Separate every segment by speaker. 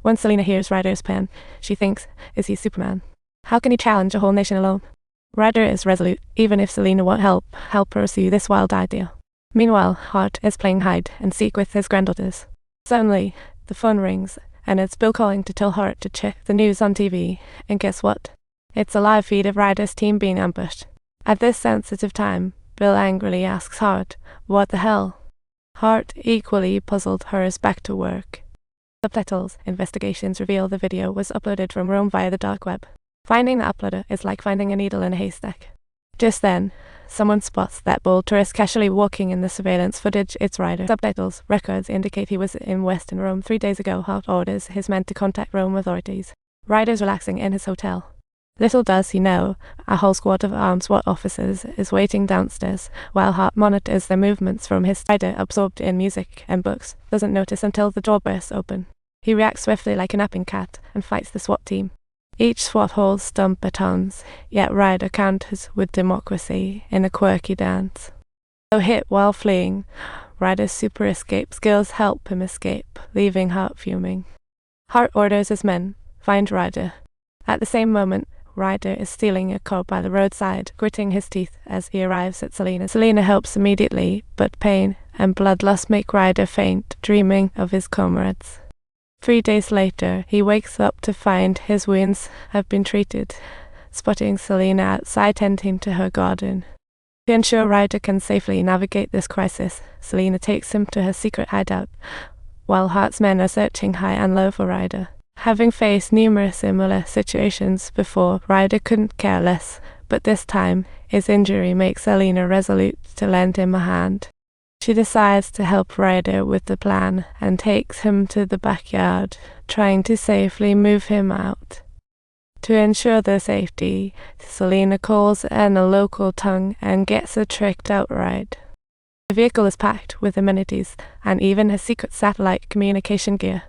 Speaker 1: When Selena hears Ryder's plan, she thinks, is he Superman? How can he challenge a whole nation alone? Ryder is resolute, even if Selena won't help pursue this wild idea. Meanwhile, Hart is playing hide and seek with his granddaughters. Suddenly, the phone rings, and it's Bill calling to tell Hart to check the news on TV, and guess what? It's a live feed of Ryder's team being ambushed. At this sensitive time, Bill angrily asks Hart, what the hell? Hart, equally puzzled, hurries back to work. Subtitles investigations reveal the video was uploaded from Rome via the dark web. Finding the uploader is like finding a needle in a haystack. Just then, someone spots that bold tourist casually walking in the surveillance footage. It's Ryder. Subtitles records indicate he was in Western Rome 3 days ago. Hart orders his men to contact Rome authorities. Ryder's relaxing in his hotel. Little does he know, a whole squad of armed SWAT officers is waiting downstairs, while Hart monitors their movements from his Ryder, absorbed in music and books, doesn't notice until the door bursts open. He reacts swiftly like a napping cat and fights the SWAT team. Each SWAT holds stun batons, yet Ryder counters with democracy in a quirky dance. Though hit while fleeing, Ryder's super escape skills help him escape, leaving Hart fuming. Hart orders his men find Ryder. At the same moment, Ryder is stealing a car by the roadside, gritting his teeth as he arrives at Selena. Selena helps immediately, but pain and bloodlust make Ryder faint, dreaming of his comrades. 3 days later, he wakes up to find his wounds have been treated, spotting Selena outside tending to her garden. To ensure Ryder can safely navigate this crisis, Selena takes him to her secret hideout, while Hart's men are searching high and low for Ryder. Having faced numerous similar situations before, Ryder couldn't care less, but this time, his injury makes Selena resolute to lend him a hand. She decides to help Ryder with the plan and takes him to the backyard, trying to safely move him out. To ensure their safety, Selena calls in a local tongue and gets her tricked outright. The vehicle is packed with amenities and even has secret satellite communication gear.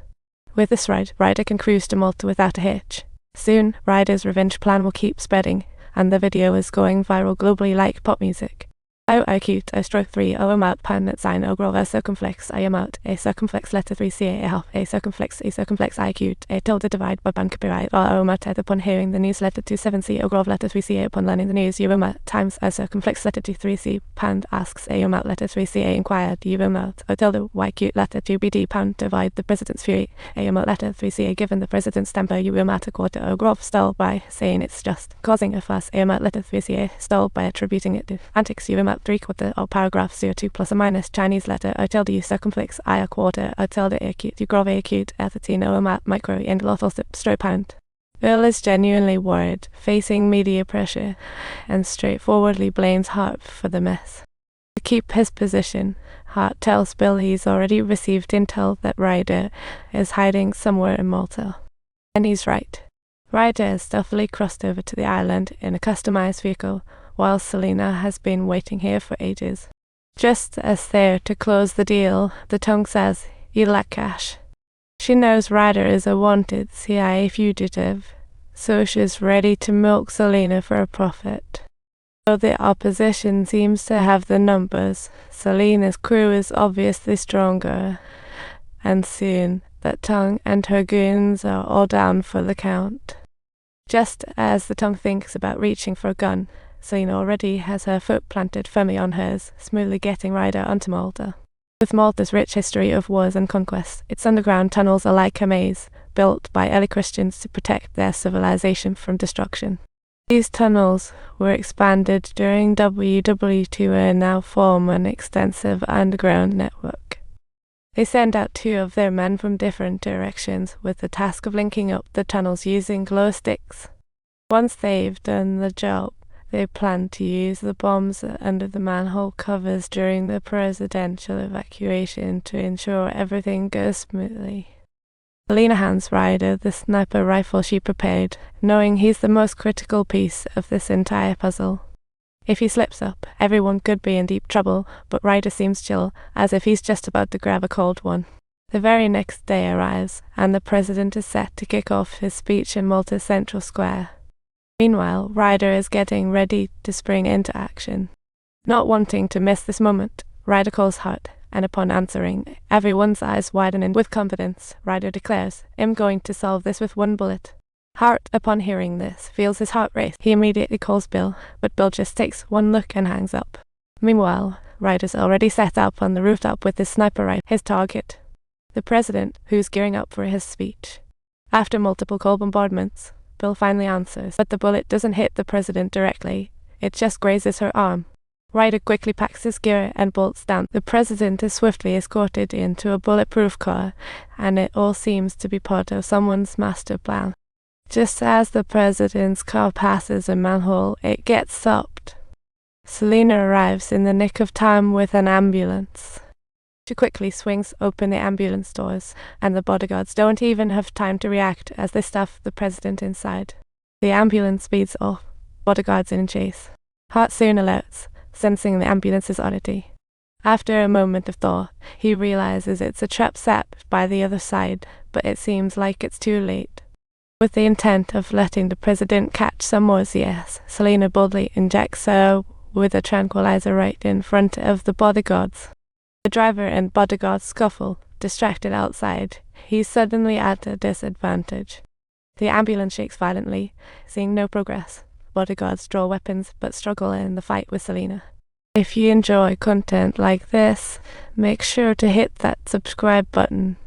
Speaker 1: With this ride, Ryder can cruise to Malta without a hitch. Soon, Ryder's revenge plan will keep spreading, and the video is going viral globally like pop music. I cute, a stroke 3, o amount, pan at sign, o grove, a circumflex, I amount, a circumflex letter 3, ca, a half, a circumflex, I cute, a tilde divide, by ban copyright, or o amount, upon hearing the news letter 27c, o grove, letter 3, ca, upon learning the news, u amount, times, a circumflex letter 2, 3c, pound, asks, a amount, letter 3, ca, inquired, u amount, o tilde, y cute, letter 2, bd, pound, divide, the president's fury, a amount, letter 3, ca, given the president's temper, u amount, a quarter, o grove, stole by saying it's just, causing a fuss, a amount, letter 3, ca, stole by attributing it to antics, u amount, 3 quarter, or paragraph 02 plus or minus Chinese letter I tilde u circumflex I a quarter I tilde acute u grove acute ethatino micro and lawful stro pound. Bill is genuinely worried, facing media pressure, and straightforwardly blames Hart for the mess. To keep his position, Hart tells Bill he's already received intel that Ryder is hiding somewhere in Malta. And he's right. Ryder has stealthily crossed over to the island in a customized vehicle, while Selena has been waiting here for ages. Just as they're to close the deal, the tongue says, "You lack cash." She knows Ryder is a wanted CIA fugitive, so she's ready to milk Selena for a profit. Though the opposition seems to have the numbers, Selena's crew is obviously stronger, and soon that tongue and her goons are all down for the count. Just as the tongue thinks about reaching for a gun, Selena already has her foot planted firmly on hers, smoothly getting Ryder onto Malta. With Malta's rich history of wars and conquest, its underground tunnels are like a maze, built by early Christians to protect their civilization from destruction. These tunnels were expanded during WW2 and now form an extensive underground network. They send out 2 of their men from different directions with the task of linking up the tunnels using glow sticks. Once they've done the job, they plan to use the bombs under the manhole covers during the presidential evacuation to ensure everything goes smoothly. Selena hands Ryder the sniper rifle she prepared, knowing he's the most critical piece of this entire puzzle. If he slips up, everyone could be in deep trouble, but Ryder seems chill, as if he's just about to grab a cold one. The very next day arrives, and the president is set to kick off his speech in Malta's Central Square. Meanwhile, Ryder is getting ready to spring into action. Not wanting to miss this moment, Ryder calls Hart, and upon answering, everyone's eyes widening with confidence, Ryder declares, "I'm going to solve this with one bullet." Hart, upon hearing this, feels his heart race. He immediately calls Bill, but Bill just takes one look and hangs up. Meanwhile, Ryder's already set up on the rooftop with his sniper rifle, his target, the president, who's gearing up for his speech. After multiple call bombardments, Bill finally answers, but the bullet doesn't hit the president directly. It just grazes her arm. Ryder quickly packs his gear and bolts down. The president is swiftly escorted into a bulletproof car, and it all seems to be part of someone's master plan. Just as the president's car passes a manhole, it gets stopped. Selena arrives in the nick of time with an ambulance. She quickly swings open the ambulance doors, and the bodyguards don't even have time to react as they stuff the president inside. The ambulance speeds off, bodyguards in chase. Hart soon alerts, sensing the ambulance's oddity. After a moment of thought, he realizes it's a trap set by the other side, but it seems like it's too late. With the intent of letting the president catch some more CS, Selena boldly injects her with a tranquilizer right in front of the bodyguards. The driver and bodyguards scuffle, distracted outside. He's suddenly at a disadvantage. The ambulance shakes violently, seeing no progress. Bodyguards draw weapons but struggle in the fight with Selena. If you enjoy content like this, make sure to hit that subscribe button.